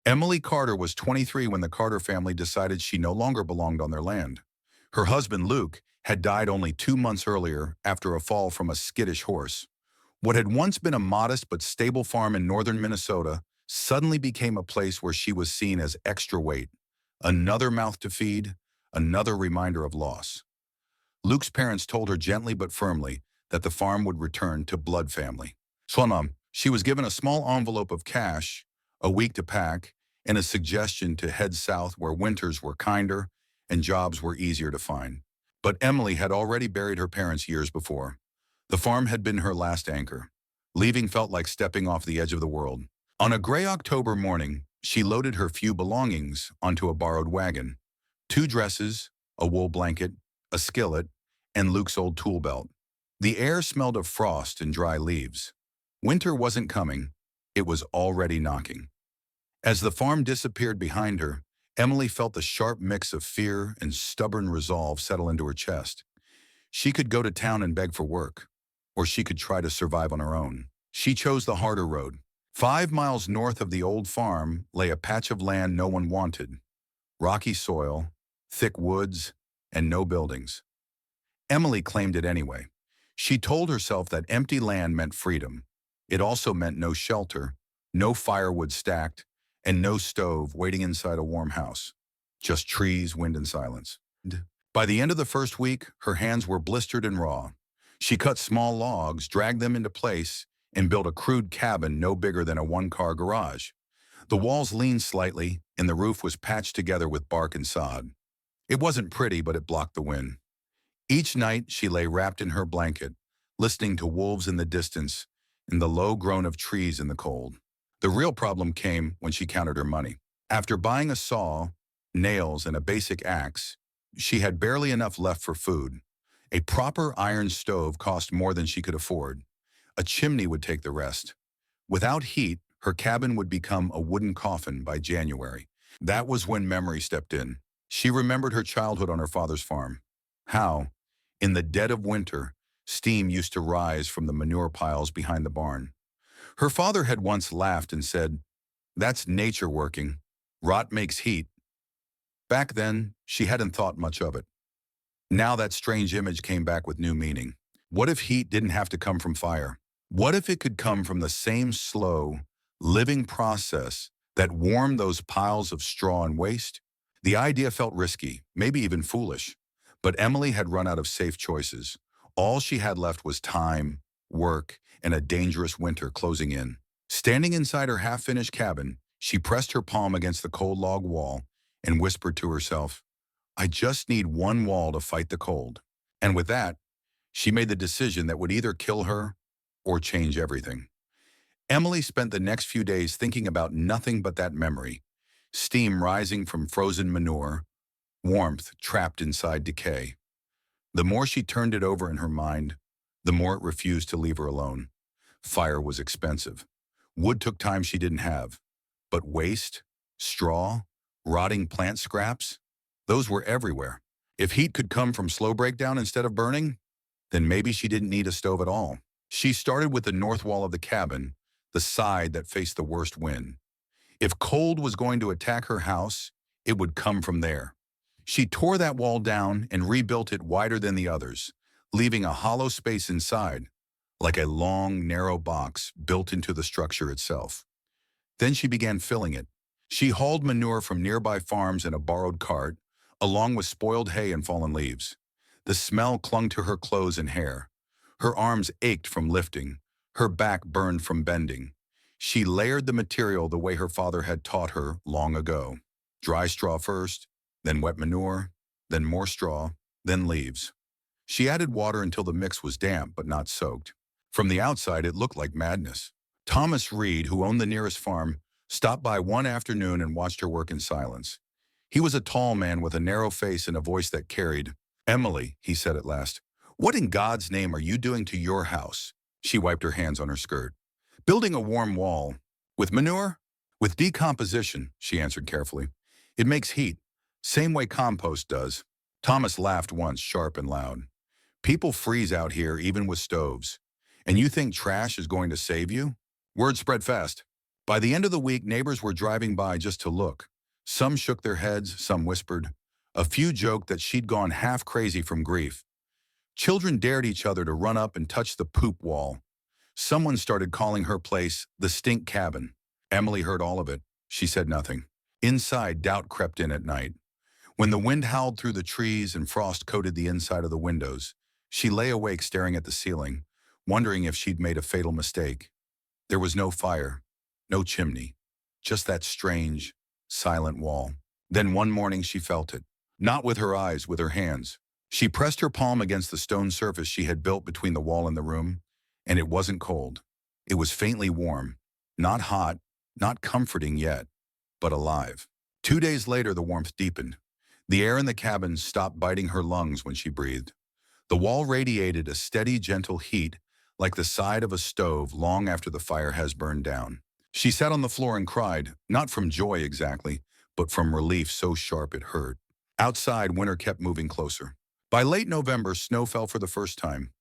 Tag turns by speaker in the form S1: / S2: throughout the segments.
S1: Emily Carter was 23 when the Carter family decided she no longer belonged on their land. Her husband, Luke, had died only 2 months earlier after a fall from a skittish horse. What had once been a modest but stable farm in northern Minnesota suddenly became a place where she was seen as extra weight, another mouth to feed, another reminder of loss. Luke's parents told her gently but firmly that the farm would return to blood family. She was given a small envelope of cash, a week to pack, and a suggestion to head south where winters were kinder and jobs were easier to find. But Emily had already buried her parents years before. The farm had been her last anchor. Leaving felt like stepping off the edge of the world. On a gray October morning, she loaded her few belongings onto a borrowed wagon. 2 dresses, a wool blanket, a skillet, and Luke's old tool belt. The air smelled of frost and dry leaves. Winter wasn't coming, it was already knocking. As the farm disappeared behind her, Emily felt the sharp mix of fear and stubborn resolve settle into her chest. She could go to town and beg for work, or she could try to survive on her own. She chose the harder road. 5 miles north of the old farm lay a patch of land no one wanted. Rocky soil, thick woods, and no buildings. Emily claimed it anyway. She told herself that empty land meant freedom. It also meant no shelter, no firewood stacked, and no stove waiting inside a warm house. Just trees, wind, and silence. By the end of the first week, her hands were blistered and raw. She cut small logs, dragged them into place, and built a crude cabin no bigger than a one-car garage. The walls leaned slightly, and the roof was patched together with bark and sod. It wasn't pretty, but it blocked the wind. Each night, she lay wrapped in her blanket, listening to wolves in the distance and the low groan of trees in the cold. The real problem came when she counted her money. After buying a saw, nails, and a basic axe, she had barely enough left for food. A proper iron stove cost more than she could afford. A chimney would take the rest. Without heat, her cabin would become a wooden coffin by January. That was when memory stepped in. She remembered her childhood on her father's farm. How, in the dead of winter, steam used to rise from the manure piles behind the barn. Her father had once laughed and said, "That's nature working. Rot makes heat." Back then, she hadn't thought much of it. Now that strange image came back with new meaning. What if heat didn't have to come from fire? What if it could come from the same slow, living process that warmed those piles of straw and waste? The idea felt risky, maybe even foolish. But Emily had run out of safe choices. All she had left was time, work, and a dangerous winter closing in. Standing inside her half-finished cabin, she pressed her palm against the cold log wall and whispered to herself, "I just need one wall to fight the cold." And with that, she made the decision that would either kill her or change everything. Emily spent the next few days thinking about nothing but that memory. Steam rising from frozen manure, warmth trapped inside decay. The more she turned it over in her mind, the more it refused to leave her alone. Fire was expensive. Wood took time she didn't have. But waste, straw, rotting plant scraps, those were everywhere. If heat could come from slow breakdown instead of burning, then maybe she didn't need a stove at all. She started with the north wall of the cabin, the side that faced the worst wind. If cold was going to attack her house, it would come from there. She tore that wall down and rebuilt it wider than the others, leaving a hollow space inside, like a long, narrow box built into the structure itself. Then she began filling it. She hauled manure from nearby farms in a borrowed cart, along with spoiled hay and fallen leaves. The smell clung to her clothes and hair. Her arms ached from lifting, her back burned from bending. She layered the material the way her father had taught her long ago. Dry straw first, then wet manure, then more straw, then leaves. She added water until the mix was damp but not soaked. From the outside, it looked like madness. Thomas Reed, who owned the nearest farm, stopped by one afternoon and watched her work in silence. He was a tall man with a narrow face and a voice that carried. "Emily," he said at last, "what in God's name are you doing to your house?" She wiped her hands on her skirt. "Building a warm wall. With manure?" "With decomposition," she answered carefully. "It makes heat. Same way compost does." Thomas laughed once, sharp and loud. "People freeze out here even with stoves. And you think trash is going to save you?" Word spread fast. By the end of the week, neighbors were driving by just to look. Some shook their heads, some whispered. A few joked that she'd gone half crazy from grief. Children dared each other to run up and touch the poop wall. Someone started calling her place the stink cabin. Emily heard all of it. She said nothing. Inside, doubt crept in at night. When the wind howled through the trees and frost coated the inside of the windows, she lay awake staring at the ceiling, wondering if she'd made a fatal mistake. There was no fire, no chimney, just that strange, silent wall. Then one morning she felt it. Not with her eyes, with her hands. She pressed her palm against the stone surface she had built between the wall and the room, and it wasn't cold. It was faintly warm. Not hot, not comforting yet, but alive. 2 days later, the warmth deepened. The air in the cabin stopped biting her lungs when she breathed. The wall radiated a steady, gentle heat, like the side of a stove long after the fire has burned down. She sat on the floor and cried, not from joy exactly, but from relief so sharp it hurt. Outside, winter kept moving closer. By late November, snow fell for the first time.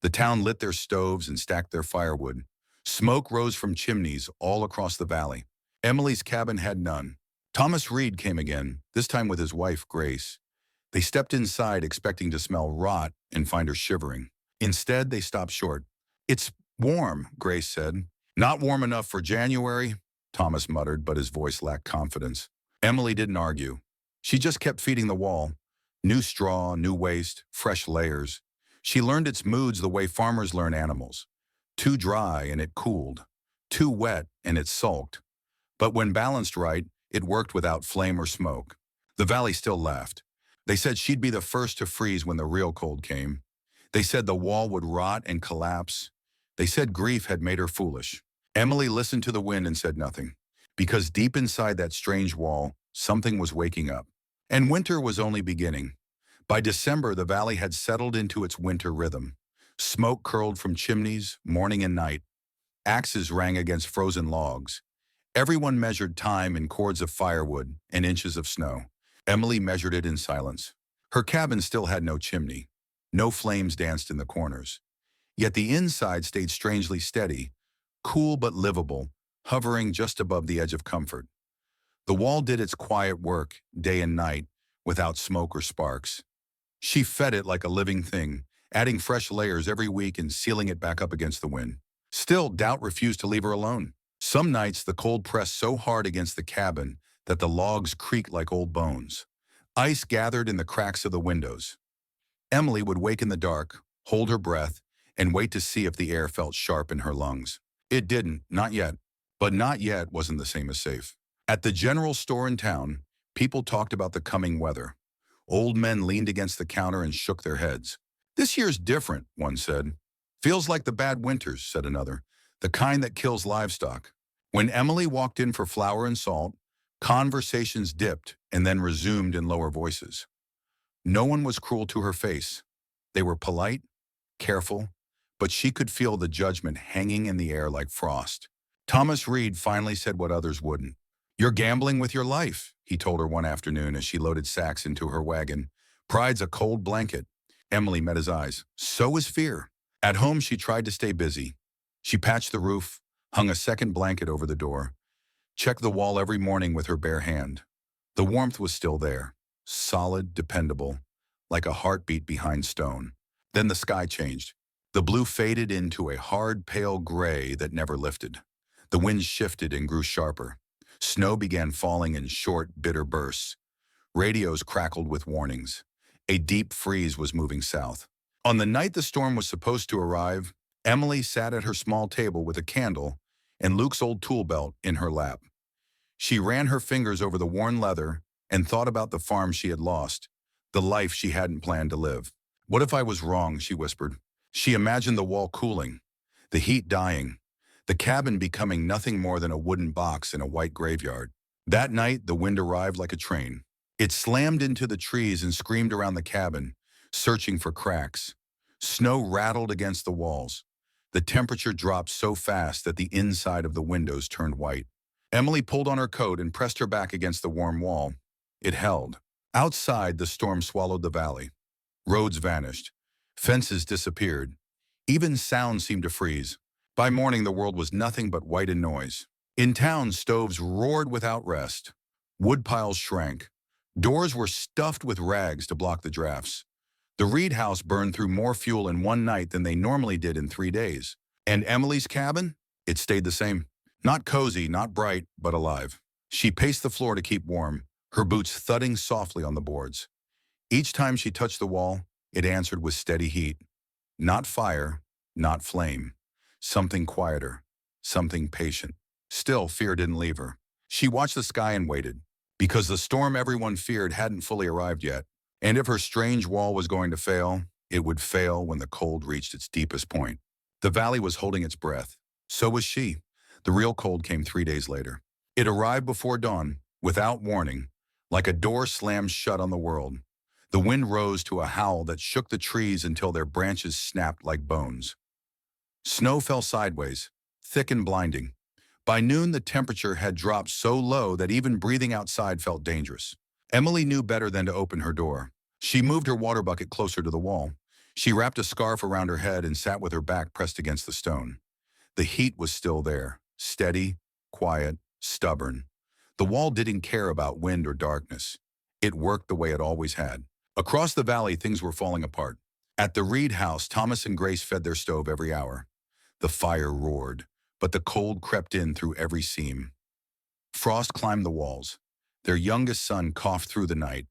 S1: The town lit their stoves and stacked their firewood. Smoke rose from chimneys all across the valley. Emily's cabin had none. Thomas Reed came again, this time with his wife, Grace. They stepped inside expecting to smell rot and find her shivering. Instead, they stopped short. "It's warm," Grace said. "Not warm enough for January," Thomas muttered, but his voice lacked confidence. Emily didn't argue. She just kept feeding the wall. New straw, new waste, fresh layers. She learned its moods the way farmers learn animals. Too dry and it cooled. Too wet and it sulked. But when balanced right, it worked without flame or smoke. The valley still laughed. They said she'd be the first to freeze when the real cold came. They said the wall would rot and collapse. They said grief had made her foolish. Emily listened to the wind and said nothing, because deep inside that strange wall, something was waking up. And winter was only beginning. By December, the valley had settled into its winter rhythm. Smoke curled from chimneys, morning and night. Axes rang against frozen logs. Everyone measured time in cords of firewood and inches of snow. Emily measured it in silence. Her cabin still had no chimney. No flames danced in the corners. Yet the inside stayed strangely steady, cool but livable, hovering just above the edge of comfort. The wall did its quiet work, day and night, without smoke or sparks. She fed it like a living thing, adding fresh layers every week and sealing it back up against the wind. Still, doubt refused to leave her alone. Some nights, the cold pressed so hard against the cabin that the logs creaked like old bones. Ice gathered in the cracks of the windows. Emily would wake in the dark, hold her breath, and wait to see if the air felt sharp in her lungs. It didn't, not yet. But not yet wasn't the same as safe. At the general store in town, people talked about the coming weather. Old men leaned against the counter and shook their heads. "This year's different," one said. "Feels like the bad winters," said another, "the kind that kills livestock." When Emily walked in for flour and salt, conversations dipped and then resumed in lower voices. No one was cruel to her face. They were polite, careful, but she could feel the judgment hanging in the air like frost. Thomas Reed finally said what others wouldn't. "You're gambling with your life," he told her one afternoon as she loaded sacks into her wagon. "Pride's a cold blanket." Emily met his eyes. So is fear. At home, she tried to stay busy. She patched the roof, hung a second blanket over the door, checked the wall every morning with her bare hand. The warmth was still there, solid, dependable, like a heartbeat behind stone. Then the sky changed. The blue faded into a hard, pale gray that never lifted. The wind shifted and grew sharper. Snow began falling in short, bitter bursts. Radios crackled with warnings. A deep freeze was moving south. On the night the storm was supposed to arrive, Emily sat at her small table with a candle and Luke's old tool belt in her lap. She ran her fingers over the worn leather and thought about the farm she had lost, the life she hadn't planned to live. "What if I was wrong?" she whispered. She imagined the wall cooling, the heat dying, the cabin becoming nothing more than a wooden box in a white graveyard. That night, the wind arrived like a train. It slammed into the trees and screamed around the cabin, searching for cracks. Snow rattled against the walls. The temperature dropped so fast that the inside of the windows turned white. Emily pulled on her coat and pressed her back against the warm wall. It held. Outside, the storm swallowed the valley. Roads vanished. Fences disappeared. Even sound seemed to freeze. By morning, the world was nothing but white and noise. In town, stoves roared without rest. Wood piles shrank. Doors were stuffed with rags to block the drafts. The Reed house burned through more fuel in one night than they normally did in 3 days. And Emily's cabin? It stayed the same. Not cozy, not bright, but alive. She paced the floor to keep warm, her boots thudding softly on the boards. Each time she touched the wall, it answered with steady heat. Not fire, not flame. Something quieter, something patient. Still, fear didn't leave her. She watched the sky and waited, because the storm everyone feared hadn't fully arrived yet. And if her strange wall was going to fail, it would fail when the cold reached its deepest point. The valley was holding its breath. So was she. The real cold came 3 days later. It arrived before dawn, without warning, like a door slammed shut on the world. The wind rose to a howl that shook the trees until their branches snapped like bones. Snow fell sideways, thick and blinding. By noon, the temperature had dropped so low that even breathing outside felt dangerous. Emily knew better than to open her door. She moved her water bucket closer to the wall. She wrapped a scarf around her head and sat with her back pressed against the stone. The heat was still there, steady, quiet, stubborn. The wall didn't care about wind or darkness. It worked the way it always had. Across the valley, things were falling apart. At the Reed house, Thomas and Grace fed their stove every hour. The fire roared, but the cold crept in through every seam. Frost climbed the walls. Their youngest son coughed through the night.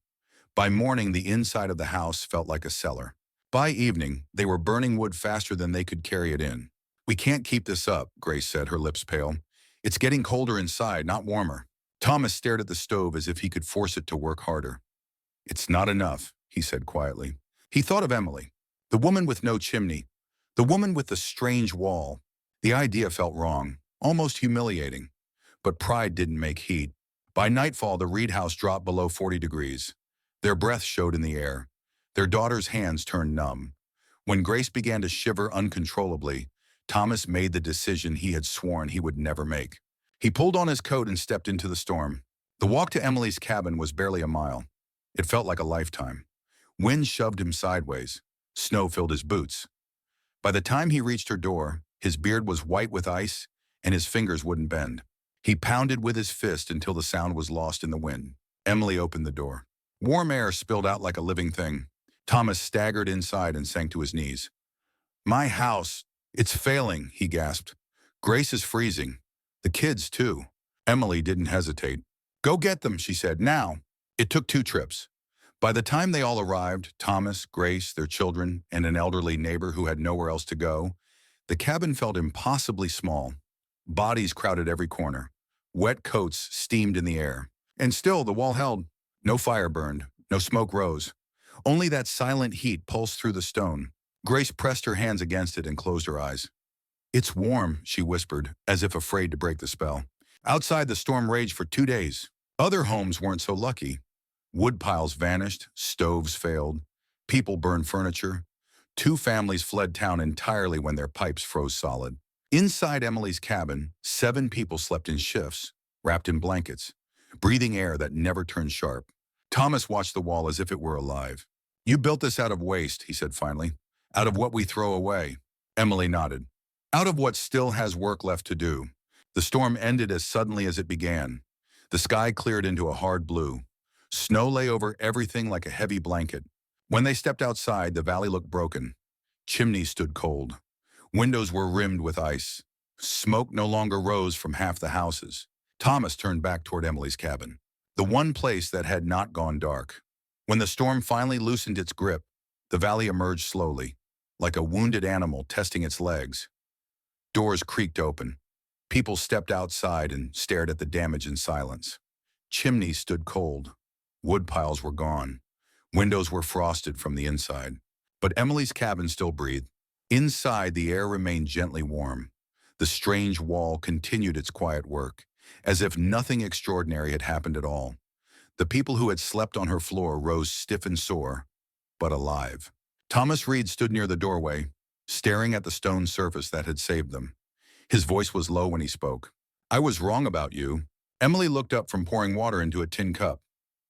S1: By morning, the inside of the house felt like a cellar. By evening, they were burning wood faster than they could carry it in. "We can't keep this up," Grace said, her lips pale. "It's getting colder inside, not warmer." Thomas stared at the stove as if he could force it to work harder. "It's not enough," he said quietly. He thought of Emily, the woman with no chimney, the woman with the strange wall. The idea felt wrong, almost humiliating. But pride didn't make heat. By nightfall, the Reed house dropped below 40 degrees. Their breath showed in the air. Their daughter's hands turned numb. When Grace began to shiver uncontrollably, Thomas made the decision he had sworn he would never make. He pulled on his coat and stepped into the storm. The walk to Emily's cabin was barely a mile. It felt like a lifetime. Wind shoved him sideways. Snow filled his boots. By the time he reached her door, his beard was white with ice, and his fingers wouldn't bend. He pounded with his fist until the sound was lost in the wind. Emily opened the door. Warm air spilled out like a living thing. Thomas staggered inside and sank to his knees. "My house, it's failing," he gasped. "Grace is freezing. The kids, too." Emily didn't hesitate. "Go get them," she said, "now." It took 2 trips. By the time they all arrived, Thomas, Grace, their children, and an elderly neighbor who had nowhere else to go, the cabin felt impossibly small. Bodies crowded every corner. Wet coats steamed in the air. And still, the wall held. No fire burned. No smoke rose. Only that silent heat pulsed through the stone. Grace pressed her hands against it and closed her eyes. "It's warm," she whispered, as if afraid to break the spell. Outside, the storm raged for 2 days. Other homes weren't so lucky. Wood piles vanished, stoves failed, people burned furniture. 2 families fled town entirely when their pipes froze solid. Inside Emily's cabin, 7 people slept in shifts, wrapped in blankets, breathing air that never turned sharp. Thomas watched the wall as if it were alive. "You built this out of waste," he said finally. "Out of what we throw away." Emily nodded. "Out of what still has work left to do." The storm ended as suddenly as it began. The sky cleared into a hard blue. Snow lay over everything like a heavy blanket. When they stepped outside, the valley looked broken. Chimneys stood cold. Windows were rimmed with ice. Smoke no longer rose from half the houses. Thomas turned back toward Emily's cabin, the one place that had not gone dark. When the storm finally loosened its grip, the valley emerged slowly, like a wounded animal testing its legs. Doors creaked open. People stepped outside and stared at the damage in silence. Chimneys stood cold. Wood piles were gone. Windows were frosted from the inside. But Emily's cabin still breathed. Inside, the air remained gently warm. The strange wall continued its quiet work, as if nothing extraordinary had happened at all. The people who had slept on her floor rose stiff and sore, but alive. Thomas Reed stood near the doorway, staring at the stone surface that had saved them. His voice was low when he spoke. "I was wrong about you." Emily looked up from pouring water into a tin cup.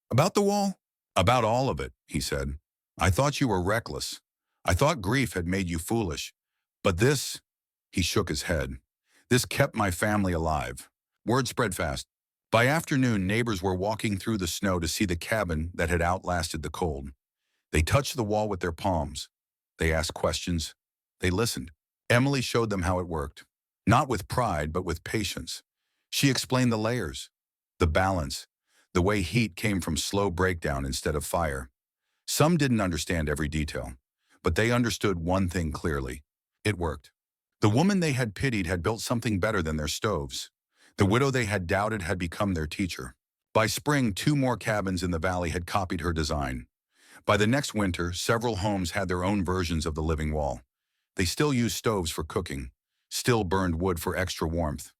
S1: "About the wall?" "About all of it," he said. "I thought you were reckless. I thought grief had made you foolish. But this," he shook his head, "this kept my family alive. Word spread fast. By afternoon, neighbors were walking through the snow to see the cabin that had outlasted the cold. They touched the wall with their palms. They asked questions. They listened. Emily showed them how it worked. Not with pride, but with patience. She explained the layers, the balance, the way heat came from slow breakdown instead of fire. Some didn't understand every detail, but they understood one thing clearly. It worked. The woman they had pitied had built something better than their stoves. The widow they had doubted had become their teacher. By spring, 2 more cabins in the valley had copied her design. By the next winter, several homes had their own versions of the living wall. They still used stoves for cooking, still burned wood for extra warmth.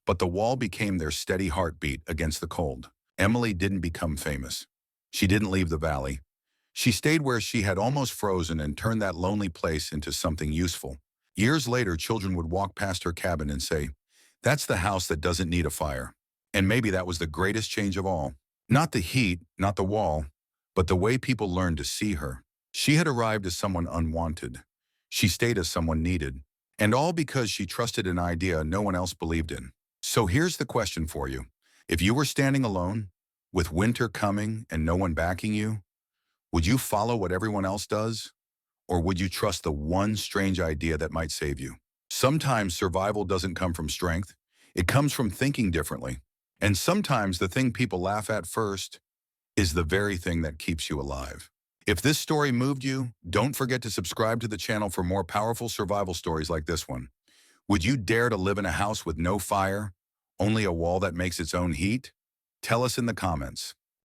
S1: But the wall became their steady heartbeat against the cold. Emily didn't become famous. She didn't leave the valley. She stayed where she had almost frozen and turned that lonely place into something useful. Years later, children would walk past her cabin and say, "That's the house that doesn't need a fire." And maybe that was the greatest change of all. Not the heat, not the wall, but the way people learned to see her. She had arrived as someone unwanted. She stayed as someone needed. And all because she trusted an idea no one else believed in. So here's the question for you. If you were standing alone, with winter coming and no one backing you, would you follow what everyone else does? Or would you trust the one strange idea that might save you? Sometimes survival doesn't come from strength. It comes from thinking differently. And sometimes the thing people laugh at first is the very thing that keeps you alive. If this story moved you, don't forget to subscribe to the channel for more powerful survival stories like this one. Would you dare to live in a house with no fire, only a wall that makes its own heat? Tell us in the comments.